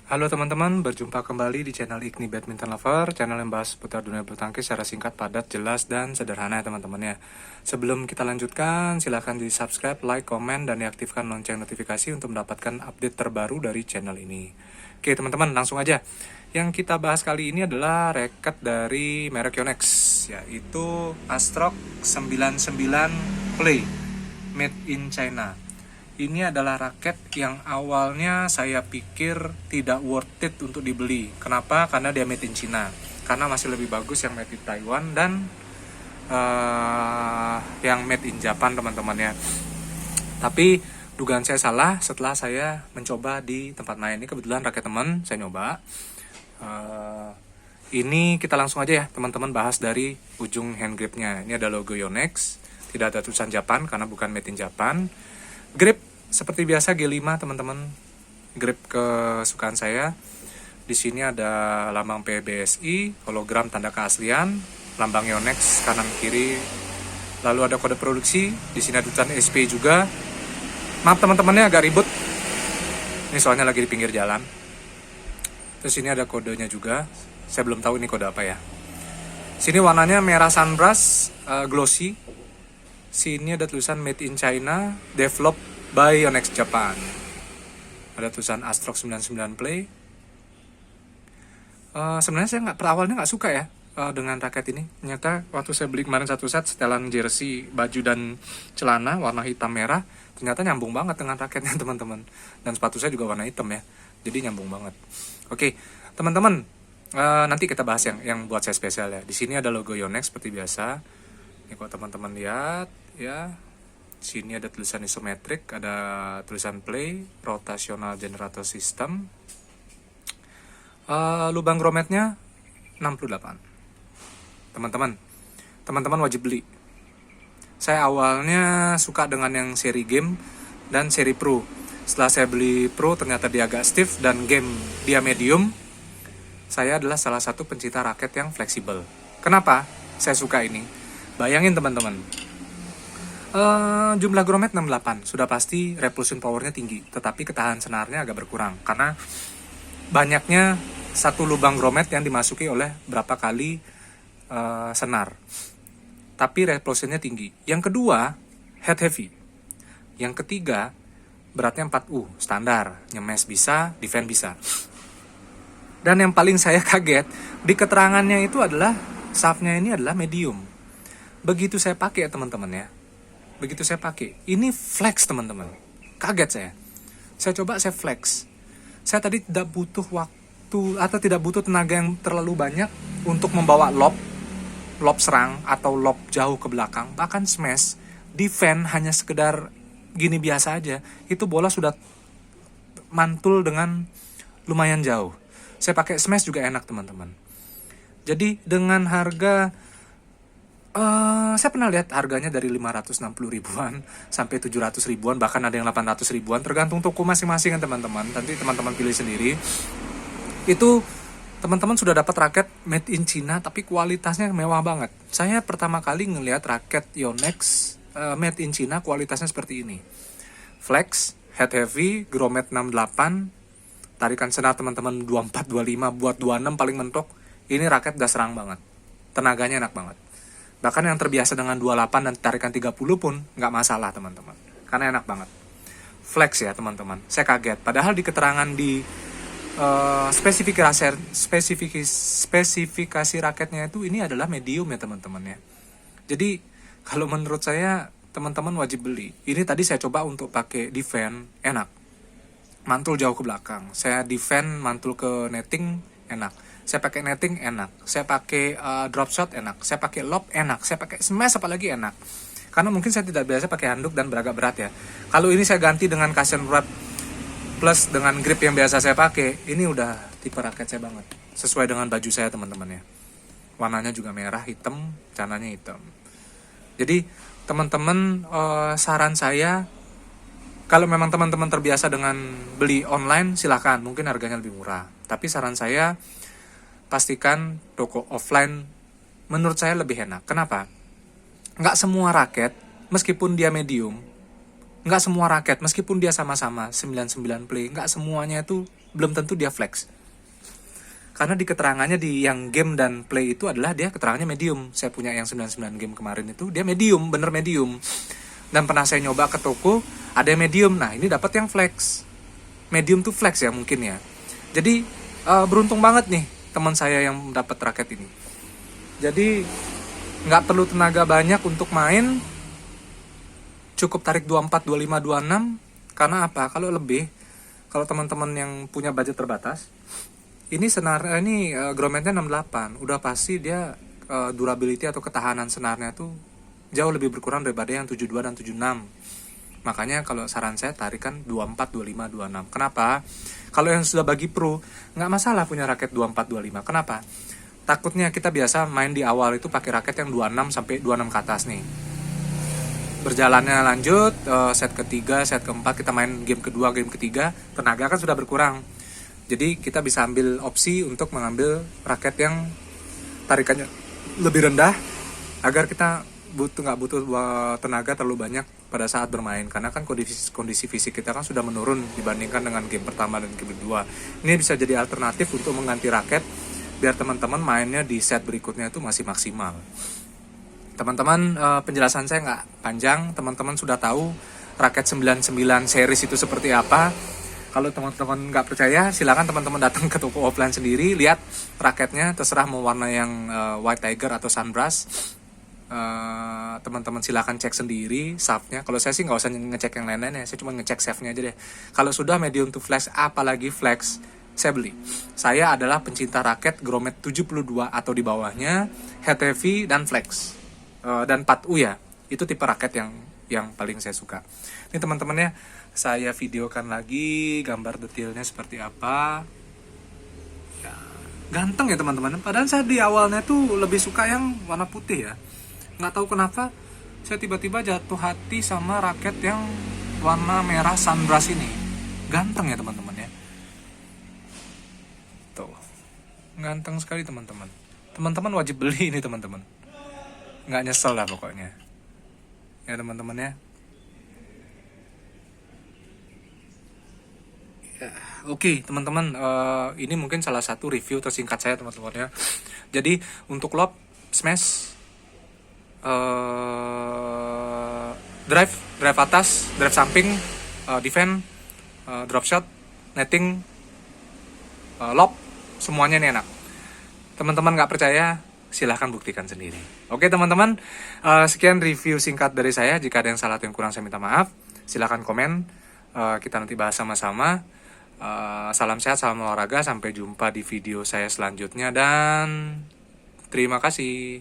Halo teman-teman, berjumpa kembali di channel Igni Badminton Lover, channel yang bahas seputar dunia bulu tangkis secara singkat, padat, jelas, dan sederhana ya teman-teman ya. Sebelum kita lanjutkan, silahkan di subscribe, like, komen, dan diaktifkan lonceng notifikasi untuk mendapatkan update terbaru dari channel ini. Oke teman-teman, langsung aja. Yang kita bahas kali ini adalah racket dari merek Yonex, yaitu Astrock 99 Play, made in China. Ini adalah raket yang awalnya saya pikir tidak worth it untuk dibeli. Kenapa? Karena dia made in China. Karena masih lebih bagus yang made in Taiwan dan yang made in Japan teman-teman ya. Tapi dugaan saya salah setelah saya mencoba di tempat lain. Ini kebetulan raket teman saya nyoba. Ini kita langsung aja ya teman-teman bahas dari ujung hand gripnya. Ini ada logo Yonex. Tidak ada tulisan Japan karena bukan made in Japan. Grip seperti biasa G5 teman-teman, grip kesukaan saya. Di sini ada lambang PBSI, hologram tanda keaslian, lambang Yonex kanan kiri. Lalu ada kode produksi, di sini ada tulisan SP juga. Maaf teman-temannya agak ribut. Ini soalnya lagi di pinggir jalan. Terus ini ada kodenya juga. Saya belum tahu ini kode apa ya. Sini warnanya merah sunbrass, glossy. Sini ada tulisan made in China, developed by Yonex Japan. Ada tulisan Astrock 99 Play. Sebenarnya saya awalnya nggak suka ya dengan raket ini. Ternyata waktu saya beli kemarin satu set setelan jersey, baju dan celana warna hitam merah, ternyata nyambung banget dengan raketnya teman-teman. Dan sepatu saya juga warna hitam ya, jadi nyambung banget. Oke, teman-teman, nanti kita bahas yang buat saya spesial ya. Di sini ada logo Yonex seperti biasa. Ini kalau teman-teman lihat ya, sini ada tulisan isometrik, ada tulisan play, rotational generator system. Lubang grometnya 68. Teman-teman wajib beli. Saya awalnya suka dengan yang seri game dan seri pro. Setelah saya beli pro ternyata dia agak stiff dan game dia medium. Saya adalah salah satu pencinta raket yang fleksibel. Kenapa saya suka ini? Bayangin teman-teman, jumlah gromet 68, sudah pasti repulsion powernya tinggi, tetapi ketahanan senarnya agak berkurang, karena banyaknya satu lubang gromet yang dimasuki oleh berapa kali senar. Tapi repulsionnya tinggi. Yang kedua, head heavy. Yang ketiga, beratnya 4U, standar, nyemes bisa, defend bisa. Dan yang paling saya kaget, di keterangannya itu adalah, shaftnya ini adalah medium. Begitu saya pakai ya teman-teman ya, begitu saya pakai, ini flex teman-teman, kaget saya. Saya coba saya flex. Saya tadi tidak butuh waktu atau tidak butuh tenaga yang terlalu banyak untuk membawa lob serang atau lob jauh ke belakang, bahkan smash, defend hanya sekedar gini biasa aja, itu bola sudah mantul dengan lumayan jauh. Saya pakai smash juga enak teman-teman. Jadi dengan harga saya pernah lihat harganya dari 560 ribuan sampai 700 ribuan, bahkan ada yang 800 ribuan, tergantung toko masing-masing kan teman-teman. Nanti teman-teman pilih sendiri. Itu teman-teman sudah dapat raket made in China tapi kualitasnya mewah banget. Saya pertama kali ngelihat raket Yonex made in China kualitasnya seperti ini. Flex, head heavy, gromet 68, tarikan senar teman-teman 24 25 buat 26 paling mentok. Ini raket udah serang banget. Tenaganya enak banget. Bahkan yang terbiasa dengan 28 dan tarikan 30 pun nggak masalah teman-teman, karena enak banget. Flex ya teman-teman, saya kaget. Padahal di keterangan di spesifikasi raketnya itu ini adalah medium ya teman-teman ya. Jadi kalau menurut saya teman-teman wajib beli. Ini tadi saya coba untuk pakai defend, enak. Mantul jauh ke belakang. Saya defend mantul ke netting, enak. Saya pakai netting enak, saya pakai drop shot enak, saya pakai lob enak, saya pakai smash apalagi enak. Karena mungkin saya tidak biasa pakai handuk dan beragak berat ya. Kalau ini saya ganti dengan cushion wrap plus dengan grip yang biasa saya pakai, ini udah tipe raket saya banget. Sesuai dengan baju saya teman-teman ya. Warnanya juga merah, hitam, cananya hitam. Jadi teman-teman, saran saya, kalau memang teman-teman terbiasa dengan beli online, silahkan, mungkin harganya lebih murah. Tapi saran saya, pastikan toko offline menurut saya lebih enak. Kenapa? Nggak semua raket, meskipun dia medium, nggak semua raket, meskipun dia sama-sama 99 play, nggak semuanya itu belum tentu dia flex. Karena di keterangannya di yang game dan play itu adalah dia keterangannya medium. Saya punya yang 99 game kemarin itu, dia medium, bener medium. Dan pernah saya nyoba ke toko, ada yang medium. Nah, ini dapat yang flex. Medium tuh flex ya mungkin ya. Jadi beruntung banget nih teman saya yang dapat raket ini. Jadi nggak perlu tenaga banyak untuk main. Cukup tarik 24, 25, 26. Karena apa? Kalau lebih, kalau teman-teman yang punya budget terbatas, ini grometnya 68. Udah pasti dia durability atau ketahanan senarnya tuh jauh lebih berkurang daripada yang 72 dan 76. Makanya kalau saran saya tarikan 24, 25, 26. Kenapa? Kalau yang sudah bagi pro, nggak masalah punya raket 24, 25. Kenapa? Takutnya kita biasa main di awal itu pakai raket yang 26 sampai 26 ke atas nih. Berjalannya lanjut, set ketiga, set keempat, kita main game kedua, game ketiga, tenaga kan sudah berkurang. Jadi kita bisa ambil opsi untuk mengambil raket yang tarikannya lebih rendah agar kita nggak butuh tenaga terlalu banyak pada saat bermain, karena kan kondisi fisik kita kan sudah menurun dibandingkan dengan game pertama dan game kedua. Ini bisa jadi alternatif untuk mengganti raket biar teman-teman mainnya di set berikutnya itu masih maksimal. Teman-teman, penjelasan saya nggak panjang, teman-teman sudah tahu raket 99 series itu seperti apa. Kalau teman-teman nggak percaya, silakan teman-teman datang ke toko offline sendiri, lihat raketnya, terserah mau warna yang White Tiger atau Sunburst. Teman-teman silakan cek sendiri shaftnya. Kalau saya sih nggak usah ngecek yang lain-lain ya, saya cuma ngecek shaftnya aja deh. Kalau sudah medium to flex, apalagi flex, saya beli. Saya adalah pencinta raket Gromet 72 atau di bawahnya, head heavy dan flex, dan 4U ya. Itu tipe raket yang paling saya suka. Ini teman-temannya, saya videokan lagi gambar detailnya seperti apa. Ya, ganteng ya teman-teman. Padahal saya di awalnya tuh lebih suka yang warna putih ya. Nggak tahu kenapa saya tiba-tiba jatuh hati sama raket yang warna merah Sunburst ini. Ganteng ya teman-teman ya. Tuh, ganteng sekali teman-teman. Teman-teman wajib beli ini teman-teman. Nggak nyesel lah pokoknya. Ya teman-teman ya. Oke, teman-teman, ini mungkin salah satu review tersingkat saya teman-teman ya. Jadi untuk lob, smash, drive atas, drive samping, defend, drop shot, netting, lob, semuanya ini enak. Teman-teman nggak percaya, silahkan buktikan sendiri. Oke teman-teman, sekian review singkat dari saya. Jika ada yang salah atau yang kurang saya minta maaf. Silahkan komen, kita nanti bahas sama-sama. Salam sehat, salam olahraga. Sampai jumpa di video saya selanjutnya dan terima kasih.